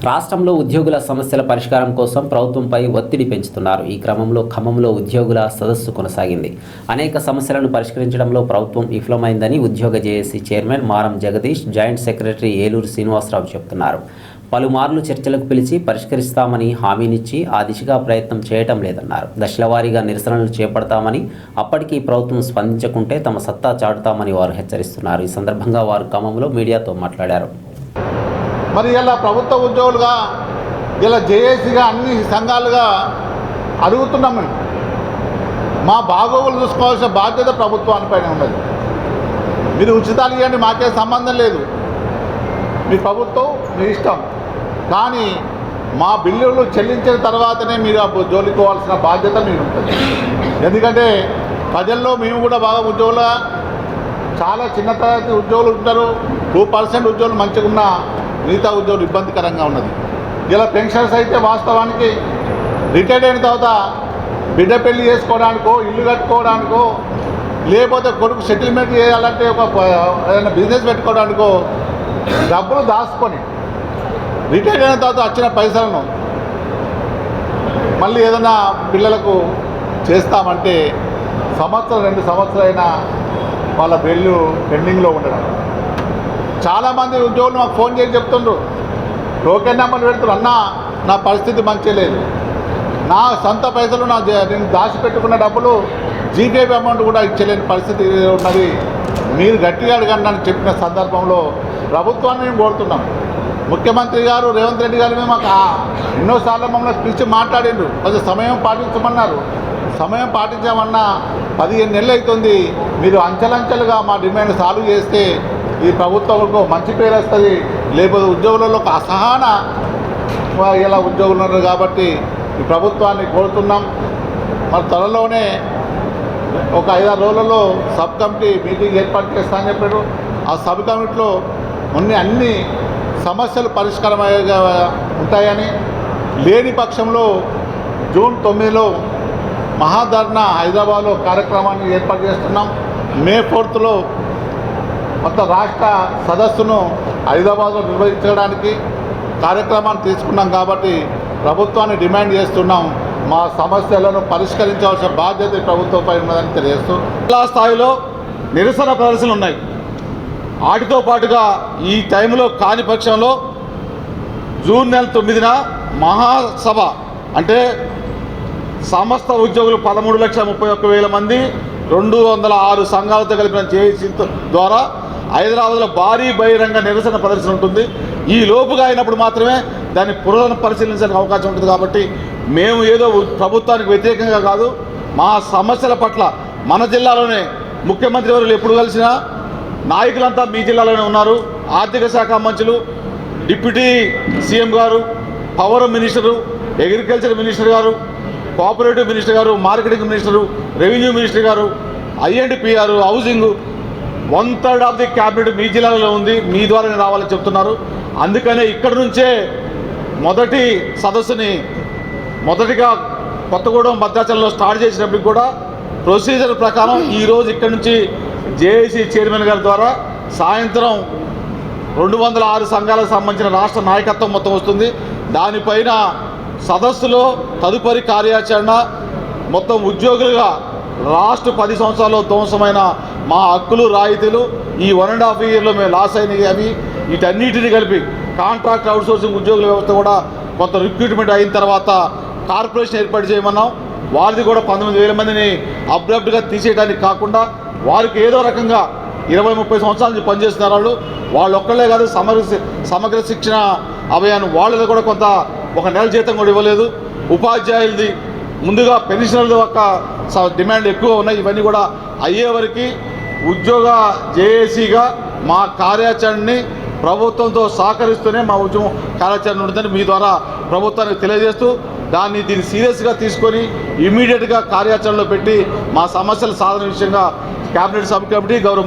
రాష్ట్రంలో ఉద్యోగుల సమస్యల పరిష్కారం కోసం ప్రభుత్వంపై ఒత్తిడి పెంచుతున్నారు. ఈ క్రమంలో ఖమ్మంలో ఉద్యోగుల సదస్సు కొనసాగింది. అనేక సమస్యలను పరిష్కరించడంలో ప్రభుత్వం విఫలమైందని ఉద్యోగ జేఏసీ చైర్మన్ మారం జగదీష్, జాయింట్ సెక్రటరీ ఏలూరు శ్రీనివాసరావు చెబుతున్నారు. పలుమార్లు చర్చలకు పిలిచి పరిష్కరిస్తామని హామీనిచ్చి ఆ దిశగా ప్రయత్నం చేయటం లేదన్నారు. దశలవారీగా నిరసనలు చేపడతామని, అప్పటికీ ప్రభుత్వం స్పందించకుంటే తమ సత్తా చాటుతామని వారు హెచ్చరిస్తున్నారు. ఈ సందర్భంగా వారు ఖమ్మంలో మీడియాతో మాట్లాడారు. మరి ఇలా ప్రభుత్వ ఉద్యోగులుగా ఇలా జేఏసీగా అన్ని సంఘాలుగా అడుగుతున్నాం. మా బాగోగులు చూసుకోవాల్సిన బాధ్యత ప్రభుత్వానిపైన ఉన్నది. మీరు ఉచితాలు ఇవ్వండి, మాకే సంబంధం లేదు, మీ ప్రభుత్వం మీ ఇష్టం. కానీ మా బిల్లులు చెల్లించిన తర్వాతనే మీరు జోలికోవాల్సిన బాధ్యత మీకు ఉంటుంది. ఎందుకంటే ప్రజల్లో మేము కూడా బాగా ఉద్యోగులుగా చాలా చిన్న తరగతి ఉద్యోగులు ఉంటారు. 2% ఉద్యోగులు మంచిగా ఉన్న మిగతా ఉద్యోగులు ఇబ్బందికరంగా ఉన్నది. ఇలా పెన్షన్స్ అయితే వాస్తవానికి రిటైర్డ్ అయిన తర్వాత బిడ్డ పెళ్లి చేసుకోవడానికో, ఇల్లు కట్టుకోవడానికో, లేకపోతే కొడుకు సెటిల్మెంట్ చేయాలంటే ఏదైనా బిజినెస్ పెట్టుకోవడానికో డబ్బులు దాచుకొని రిటైర్ అయిన తర్వాత వచ్చిన పైసలను మళ్ళీ ఏదైనా పిల్లలకు చేస్తామంటే 1-2 సంవత్సరాలైనా వాళ్ళ బిల్లు పెండింగ్లో ఉండడం. చాలామంది ఉద్యోగులు మాకు ఫోన్ చేసి చెప్తుండ్రు, టోకెన్ నెంబర్లు పెడుతున్నారు, అన్నా నా పరిస్థితి మంచిగా లేదు, నా సొంత పైసలు నేను దాచిపెట్టుకున్న డబ్బులు జీకేపీ అమౌంట్ కూడా ఇచ్చలేని పరిస్థితి ఉన్నది, మీరు గట్టిగా అడగండి అని చెప్పిన సందర్భంలో ప్రభుత్వాన్ని మేము కోరుతున్నాం. ముఖ్యమంత్రి గారు రేవంత్ రెడ్డి గారు మాకు ఎన్నోసార్లు మమ్మల్ని పిలిచి మాట్లాడిండ్రు, కొంచెం సమయం పాటించమన్నారు. సమయం పాటించామన్నా 15 నెలలు అవుతుంది. మీరు అంచెలంచెలుగా మా డిమాండ్ సాల్వ్ చేస్తే ఈ ప్రభుత్వంలో మంచి పేరు వస్తుంది. లేకపోతే ఉద్యోగులలో ఒక అసహన ఇలా ఉద్యోగులు ఉన్నారు కాబట్టి ఈ ప్రభుత్వాన్ని కోరుతున్నాం. మరి త్వరలోనే ఒక 5-6 రోజులలో సబ్ కమిటీ మీటింగ్ ఏర్పాటు చేస్తామని చెప్పారు. ఆ సబ్ కమిటీలో అన్ని సమస్యలు పరిష్కారమయ్యేగా ఉంటాయని, లేని పక్షంలో జూన్ 9లో మహాధర్నా హైదరాబాద్లో కార్యక్రమాన్ని ఏర్పాటు చేస్తున్నాం. మే 4th మొత్తం రాష్ట్ర సదస్సును హైదరాబాద్లో నిర్వహించడానికి కార్యక్రమాన్ని తీసుకున్నాం. కాబట్టి ప్రభుత్వాన్ని డిమాండ్ చేస్తున్నాం, మా సమస్యలను పరిష్కరించాల్సిన బాధ్యత ప్రభుత్వంపై ఉన్నదని తెలియజేస్తూ జిల్లా స్థాయిలో నిరసన ప్రదర్శనలు ఉన్నాయి. వాటితో పాటుగా ఈ టైంలో కాని పక్షంలో జూన్ 9న మహాసభ అంటే సమస్త ఉద్యోగులు 13,31,000 మంది 206 సంఘాలతో కలిపిన జేఏసీ ద్వారా హైదరాబాద్లో భారీ బహిరంగ నిరసన ప్రదర్శన ఉంటుంది. ఈ లోపుగా అయినప్పుడు మాత్రమే దాన్ని పునఃపరిశీలించడానికి అవకాశం ఉంటుంది. కాబట్టి మేము ఏదో ప్రభుత్వానికి వ్యతిరేకంగా కాదు, మా సమస్యల పట్ల మన జిల్లాలోనే ముఖ్యమంత్రి వారు ఎప్పుడు కలిసినా నాయకులంతా మీ జిల్లాలోనే ఉన్నారు. ఆర్థిక శాఖ మంత్రులు, డిప్యూటీ సీఎం గారు, పవర్ మినిస్టరు, అగ్రికల్చర్ మినిస్టర్ గారు, కోఆపరేటివ్ మినిస్టర్ గారు, మార్కెటింగ్ మినిస్టరు, రెవెన్యూ మినిస్టర్ గారు, I and PR, housing 1/3 of the cabinet మీ జిల్లాలో ఉంది. మీ ద్వారానే రావాలని చెప్తున్నారు. అందుకనే ఇక్కడ నుంచే మొదటి సదస్సుని మొదటిగా కొత్తగూడెం భద్రాచలంలో స్టార్ట్ చేసినప్పటికి కూడా ప్రొసీజర్ ప్రకారం ఈరోజు ఇక్కడ నుంచి జేఏసీ చైర్మన్ గారి ద్వారా సాయంత్రం 206 సంఘాలకు సంబంధించిన రాష్ట్ర నాయకత్వం మొత్తం వస్తుంది. దానిపైన సదస్సులో తదుపరి కార్యాచరణ మొత్తం ఉద్యోగులుగా లాస్ట్ 10 సంవత్సరాల్లో ధ్వంసమైన మా హక్కులు రాయితీలు, ఈ 1.5 ఇయర్లో మేము లాస్ అయినవి అవి, వీటన్నిటిని కలిపి కాంట్రాక్ట్ అవుట్సోర్సింగ్ ఉద్యోగుల వ్యవస్థ కూడా కొంత రిక్రూట్మెంట్ అయిన తర్వాత కార్పొరేషన్ ఏర్పాటు చేయమన్నాం. వారిది కూడా 19,000 మందిని అబ్రప్ట్గా తీసేయడానికి కాకుండా వారికి ఏదో రకంగా 20-30 సంవత్సరాల నుంచి పనిచేస్తున్నారు వాళ్ళు ఒక్కళ్ళే కాదు, సమగ్ర శిక్షణ అభియాన్ వాళ్ళది కూడా కొంత 1 నెల జీతం కూడా ఇవ్వలేదు. ఉపాధ్యాయులది ముందుగా పెన్షనర్ల యొక్క డిమాండ్ ఎక్కువ ఉన్నాయి. ఇవన్నీ కూడా అయ్యే వరకు ఉద్యోగ జేఏసీగా మా కార్యాచరణని ప్రభుత్వంతో సహకరిస్తూనే మా ఉద్యమం కార్యాచరణ ఉంటుందని మీ ద్వారా ప్రభుత్వానికి తెలియజేస్తూ దీన్ని సీరియస్గా తీసుకొని ఇమీడియట్గా కార్యాచరణలో పెట్టి మా సమస్యల సాధన విషయంగా కేబినెట్ సబ్ కమిటీ గౌరవ